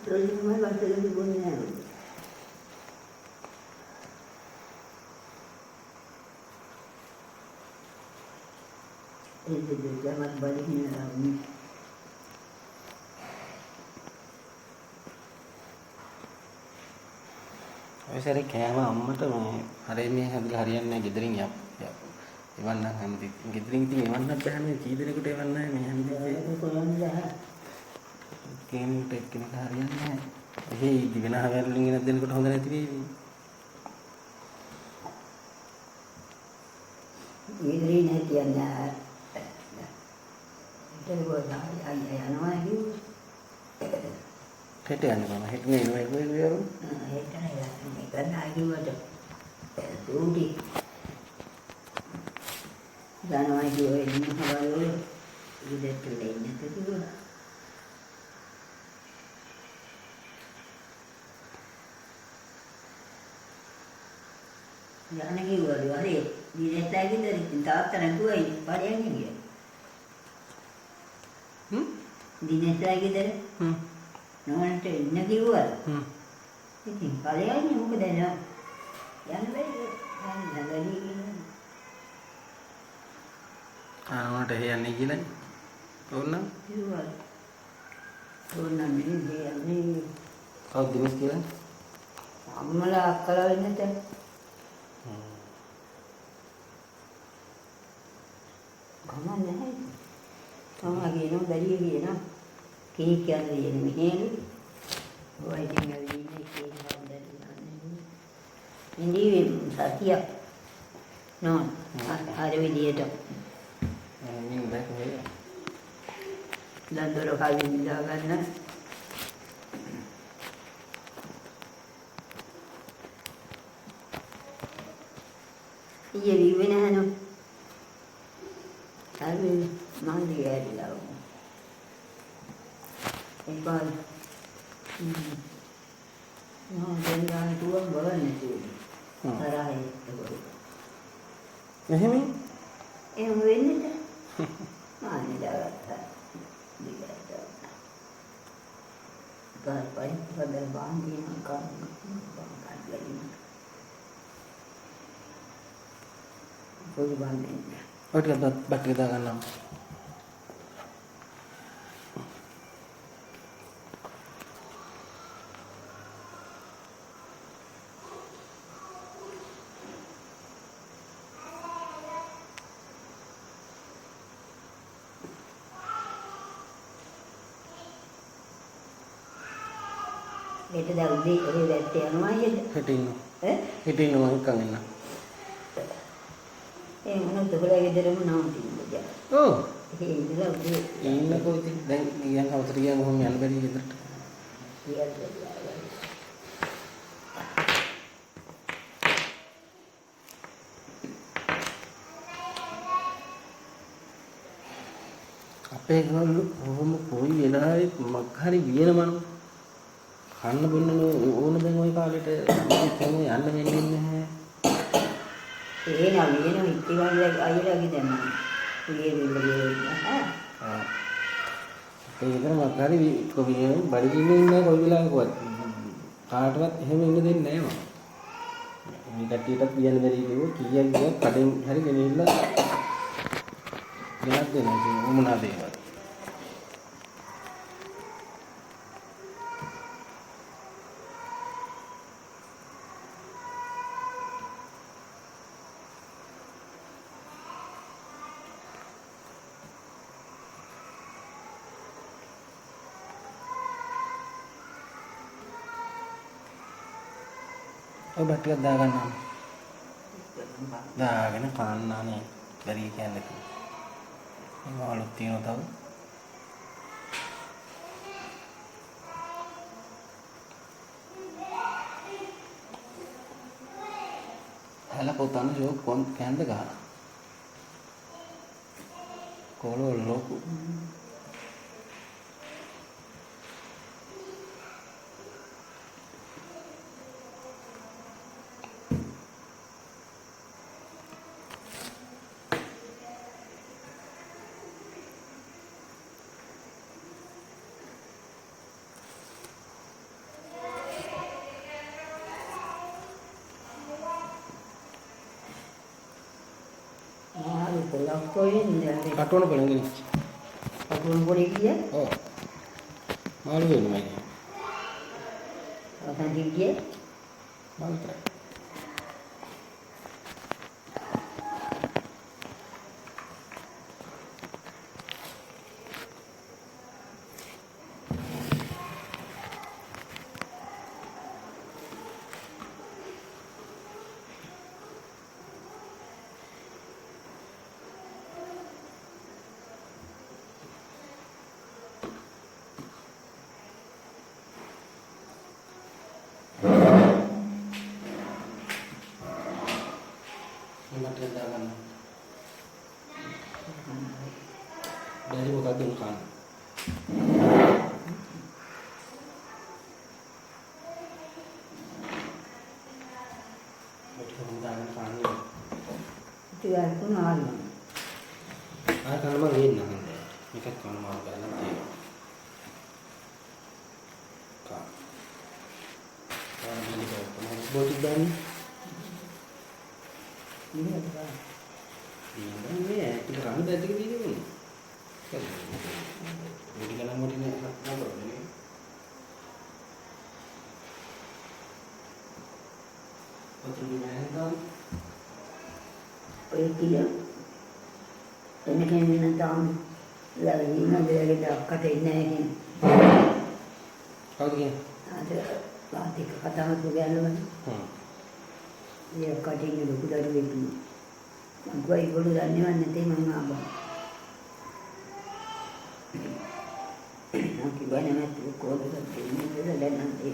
Terima kasih ibunya. Itu jamat baliknya lagi. ඔය සැරේ කෑම අම්මට මේ හරි මේ හරියන්නේ නැහැ ගෙදරින් එවන්න හැමති ගෙදරින් ඉතින් එවන්නත් බෑ මේ කී දෙනෙකුට එවන්න මේ හැමතිස්සේ කේන්ට එක්කෙනෙක් හරියන්නේ නැහැ. එහේ දිවෙන හැවැරලින් ගෙනත් දෙනකොට හොඳ නැති වෙයි. ඉදිරිය නැතියන්නේ. ඒක ගොඩාක් යනවා කිව්වා. හෙට යන්න බෑ. හෙට නේ එනවා කිව්වා. හෙට නෑ කරන්න කිව්වට. උන්ටි. යනවා කිව්වා ඉන්න හවල් ඉදෙත් දෙන්නේ කිව්වා. යන්න කිව්වලු හරි. දිනෙත් ඇවිත් තාත්තා නැතුවයි පරියන්නේ කියලා. දිනෙත් ඇවිත් නෝනට ඉන්න කිව්වා. ඉතින් පරියන්නේ මොකද නෝ යන්න බැරි යන්න බැරි කියලා. ආනෝට යන්නේ කියලා. ඕන්න. කිව්වා. ඕන්න නේ කවුද දිනස් කියලා? අම්මලා අක්කලා වෙන්නද? ගමන් නැහැ. තමා කියනවා බැරිය කියනවා. කේක් යන්නේ මෙහෙලු. ඔය ඉතින් ඇවිල්ලා කේක් හදන්න. ඉන්දිය සතිය. නෝ අර විදියට. මින් බෑ කොහෙද? දන්දර කලින් ඉඳා ගන්න. ඊයේ විවෙන හනෝ. හරි මන් දිගෑරිලා. ඒකල් නෝ දැන් තුවන් බලන්නේ තියෙන්නේ. තරහේ ඒක. එහෙම එහෙම වෙන්නේ නැහැ. දාගත්තා. දිගට. ගාල්පයි බදල් බාන්දින කාර්යය. පොඩි බාන්දින. ඔය ටික බත් ටික දාගන්නම්. හෙට දා උදේ ඔය වැට්ට යනවා නේද? හෙට ඉන්නවා. ඈ? හෙට ඉන්නවා නිකන් ඉන්න. ඒ මොනවද ඔයලා ගෙදරම නවතින්නේ. ඔව්. ඒ ඉඳලා උදේ ඉන්නකෝ ඉතින් දැන් ගියන් අවතර ගියන් කොහොම යන්න බැරි ගෙදරට. අපේ ගවලු කොහොම කොයි වෙලාවෙත් මක් හරි වියනමනෝ. කන්න බොන්න ඕන දැන් ওই කාලෙට කොහොම යන්න වෙන්නේ නැහැ. ඒන ඉතිවල අයියලාගේ දැන් පුලියේ විල්ලගේ ඈ ඒ විතර මක් හරි කොවියේ බඩගින්නේ ඉන්නේ කොයි වෙලාවකවත් කාටවත් එහෙම ඉන්න දෙන්නේ නැහැ මම. මේ කට්ටියටත් කියන්න බැරි කිව්වෝ කීයක් ගියත් කඩෙන් හරි ගෙනිහිල්ලා ගෙනත් දෙනවා මොනවා දේවල්. ඔය බත් ටිකක් දාගන්නවා. දාගෙන කන්නානේ බැරි කියන්නේ. මේ වලුත් තියෙනවා තව. හැල පොතන ජෝ කොන් කැන්ද ගහන. කොළොල් ලොකු. කට්ටෝයේ ඉඳලා කටවන පෙළගෙන. කටුන් පොඩි කිය ඔව්. මාළු වෙනවා ඉතින්. අවසන් කිව්වේ මාළු කරා. මට දාගන්න. බැරි මොකක්ද උකන්. මට කොහොමද දාගන්න කාන්නේ. ඉතින් කුණාල ආ කන්න මම ඉන්න හන්ද. මේක කන්න මාරු කරලා තියෙනවා. කා. ආ බෝටි දාන්නේ. ini kita kami dari sini pun jadi kalau mau ini apa ini betul kan ඔය කිය එනකන් නම් ලැබී නේද කට ඉන්නේ kau gini අද වාතික කතාවක් ගෑනවනේ ये कटिंग लोग उधर भी मग कोई बोलू जाने वाले थे मैं आबा कि बने में तो को करते नहीं लेना दे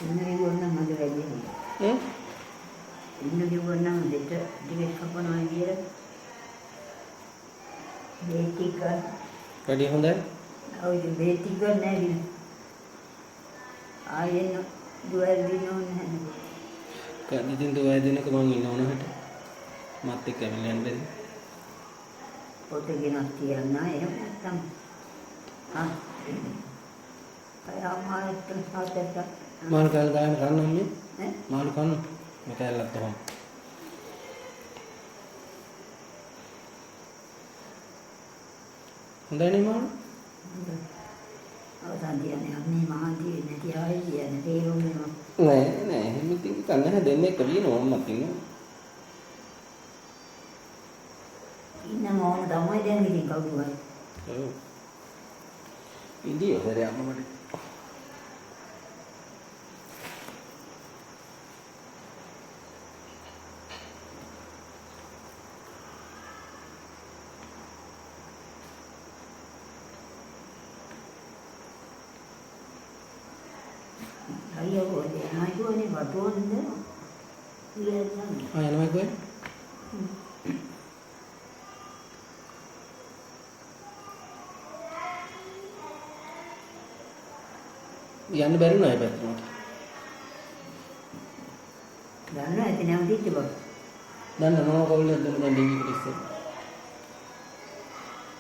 ඉන්නේ වුණා මද වැඩි ඉන්නේ වුණා මදට ටිකක් කපනවා කියලා බේටික වැඩි හොඳයි ඔය බේටික නෑ ආයෙන දුවල් දිනෝන කදින් දුවල් දිනක මං ඉන්නවනකට මත් එක්ක ඇවිල්ලා යන්න බැරි පොතේ ගෙනත් තියන්න එහෙම නැත්තම් ආ අය ආමාරත් හතට මාළු කාල ගන්න කන්නම් මේ ඈ මාළු කන්න මේ කැල්ලක් තමයි හොඳයි නේ මාළු අවසන් කියන්නේ අන්නේ මහන්සිය නැති ආයෙ කියන්නේ තේරුම් වෙනවා නෑ නෑ එහෙම ඉතින් කන්න හැදෙන්නේ එක විනෝ මත් ඉන්නවා ඉන්න මොන තමයි දැන් ඉතින් කවුරු හරි ඔව් ඉන්දිය හරි අම්මා මට අයියෝ ඔය නයිකෝනේ වතුවන්ද ඉතින් ආ යනවා කොහෙද යන්න බැරි නෑ පැත්තට දන්නා ඇති නැවතිච්ච බව දැන් නෝ කවුලෙන් දැන් ඩිංගි පිටිස්සේ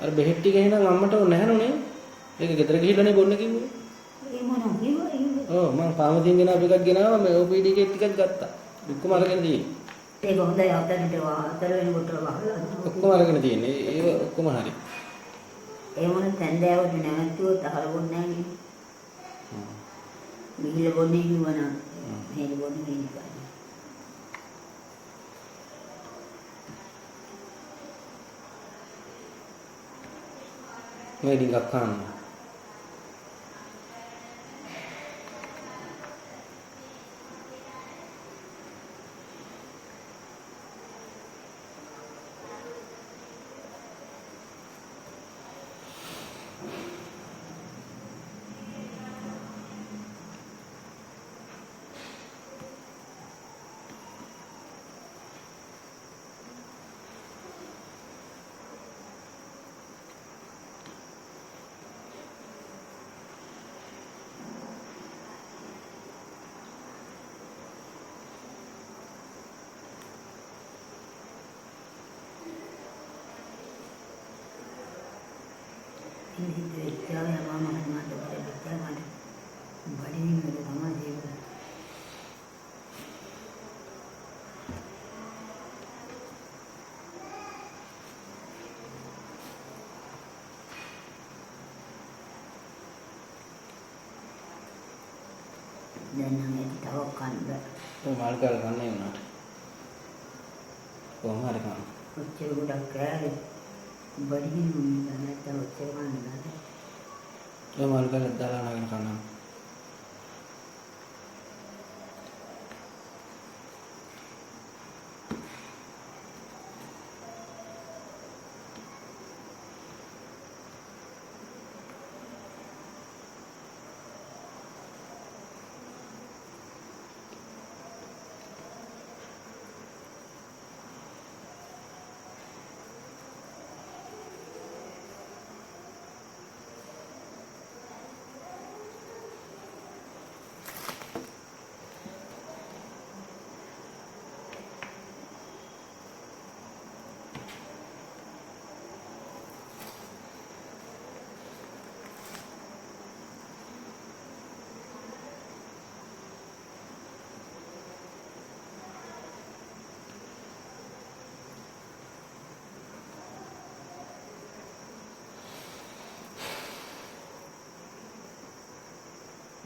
අර බෙහෙත් ටික එහෙනම් අම්මට ඕන නැහනුනේ ඒක ගෙදර ගිහිල්ලානේ බොන්න කිව්වේ ඒ මොනවා කිව්වා ඔව් මම පාමතින් ගෙනාව එකක් ගෙනාවා මේ OPD එකේ ටිකක් ගත්තා දුක්කම අරගෙන තියෙන්නේ ඒක හොඳයි අතනට අතර වෙනකොට වහලා ඔක්කොම අරගෙන තියෙන්නේ ඒව ඔක්කොම හරි ඒ මොන තැන්දෑවට නැවතුවොත් අහල බොන්නේ නැහැ නේ මිහිල බොන්නේ කිව්වනම් මෙහෙල බොන්නේ නේ මේ ටිකක් කන්න ඉතින් ඒකම මම මට බලන්න බඩින් වල තමයි ජීවිතේ. දැන් නම් ඒක තව කන්න ඔය මල් කල් කන්නේ උනාට. කොහොම හරි කන්න. ඔච්චර ගොඩක් කෑවේ බඩින් වුණා නැත්නම් ඔච්චර කන්න නෑ. ඔය මල් කල් දාලා නගෙන කන්න.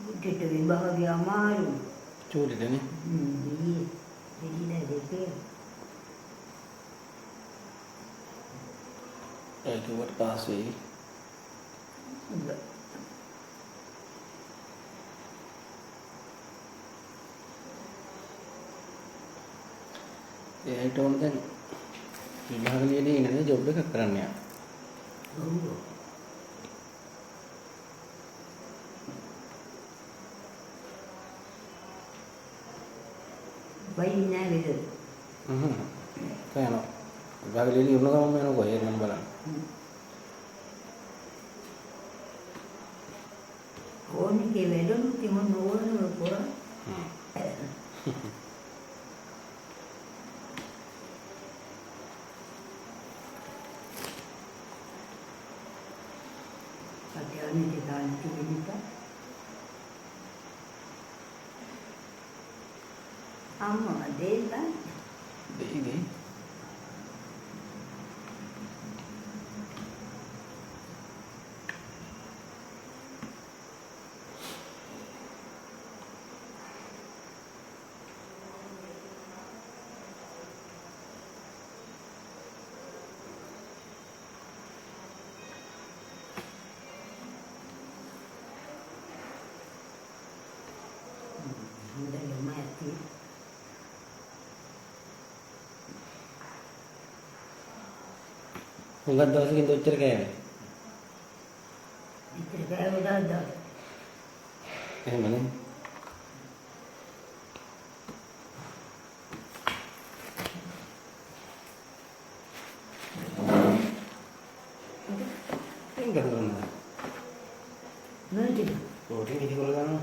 උඩට විභාගය අමාරු. චූලිදනේ. දෙන්නේ දෙකේ. ඒක වට පාස් වෙයි. ඒකට ඕන දැන් විභාග ලියලා ඉන්නේ ජොබ් එකක් කරන්න යනවා. ඔව්. බයි නෑ නේද? කයano. විභාග ලියලා ඉන්න ගමන් යනවා කොහෙද මම බලන්න. ඕනිකේ වැඩම කිමොන ඕනම පොර. අධ්‍යාත්මික දාන්ති විදිහට අම්මා දෙන්න දෙයි හුඟක් දවසකින් ඔච්චර කෑවේ. ඉතින් කෑවදාද? එහෙමනේ. එංග කරනවා. නැති. පොඩි කිසි කොල ගන්නවා.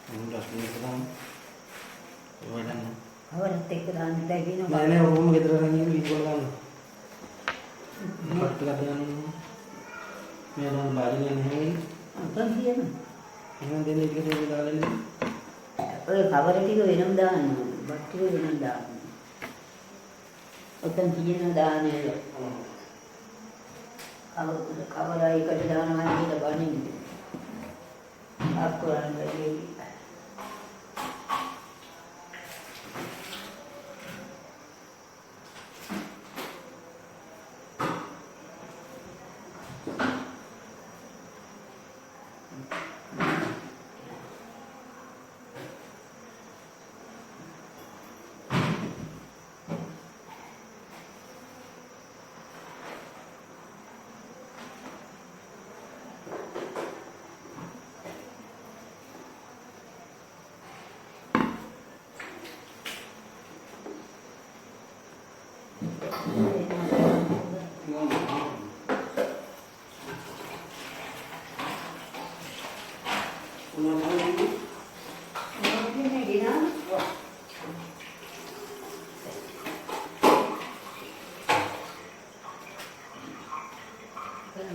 මම ඩස්බින් එක දාන්න. ඒවටම. අවරත් එක්ක දාන්න දෙවිනෝ. නෑ නෑ ඔහොම ගෙදර ගන්නේ කිසි කොල ගන්නවා. පට්ටි ගන්න. මේ නම් බාරිනේ නැහැ. අතන් කියන. එහෙනම් දෙන්නේ ටික දෙන්න දාලා ඉන්න. ඔය කවර ටික වෙනම දාන්න. බත් ටික වෙනම දාන්න. ඔතන තියෙන දාන්නේ. කවරයකට දානවා කියලා බණින්නේ. අක්කරන් දෙවි.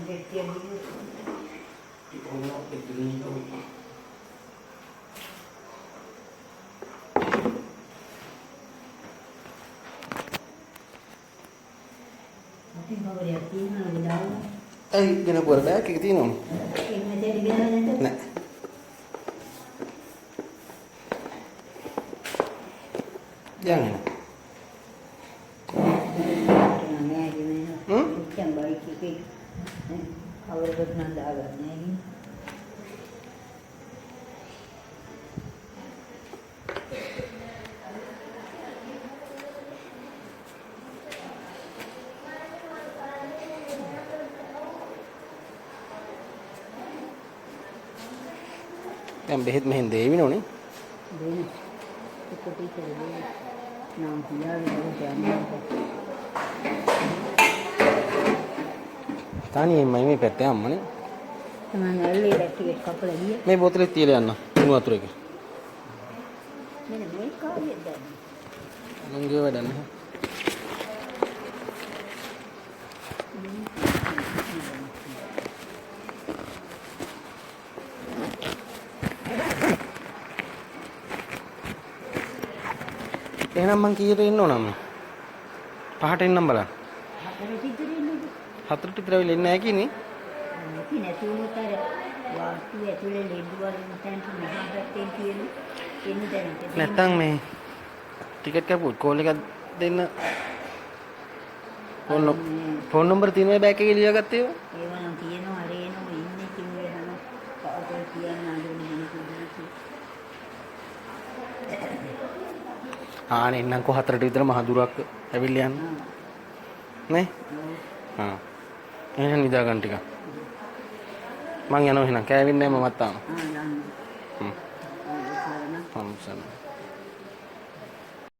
පෙට්ටියක් දීලා ඉතින් බබරියක් තියෙනවද දාලා? ඇයි ගෙන පොර බෑග් එක තියෙනවනේ. එන්න දෙන්න ගෙනලා නැද්ද? නෑ. යන් එන. නෑ ගෙනලා. ඉතින් බයික් එකේ කවරකට නම් දාගන්න නෑ. දැන් බෙහෙත් මෙහෙන් දෙවිනෝනේ. දෙන්න. කොටි කරේ. නම් කියාවේ යන්නේ. තනියෙන්මයි මේ පැත්තේ අම්මනේ. තමන් ඇල්ලේ දැක්කේ කපලා ගිය. මේ බෝතලේ තියලා යන්න. උණු වතුර එක. මෙන්න මේ කාර්යය දැන්. මංගේ වැඩ නැහැ. එහෙනම් මං කීයට එන්න ඕනම? 5ට එන්නම් බලන්න. හතරට විතර වෙලා එන්නේ නැහැ කිනේ. ඉතින් නැතුණුත් අර වාස්තු ඇතුලේ ලෙඩ වලින් තැන්ට මෙහා පැත්තෙන් තියෙන එන්න දැනට. නැත්තම් මේ ටිකට් කැපුවොත් කෝල් එකක් දෙන්න. ෆෝන් නම්බර තියෙන බෑග් එකේ ලියාගත්තේ ඒවා? ඒවා නම් තියෙනවා අරේනෝ ඉන්නේ කිව්වේ නම් කවුද කියන්න අඳුනේ මොකද. ආනේ එන්නම්කෝ 4ට විතර මහ දුරක් ඇවිල්ලා යන්න. නේ? හා. එහෙනම් නිදා ගන්න ටික. මං යනවා එහෙනම් කෑවෙන්නේ නැහැ මමත් තාම. යන්න. හ්ම්. සම්සන්.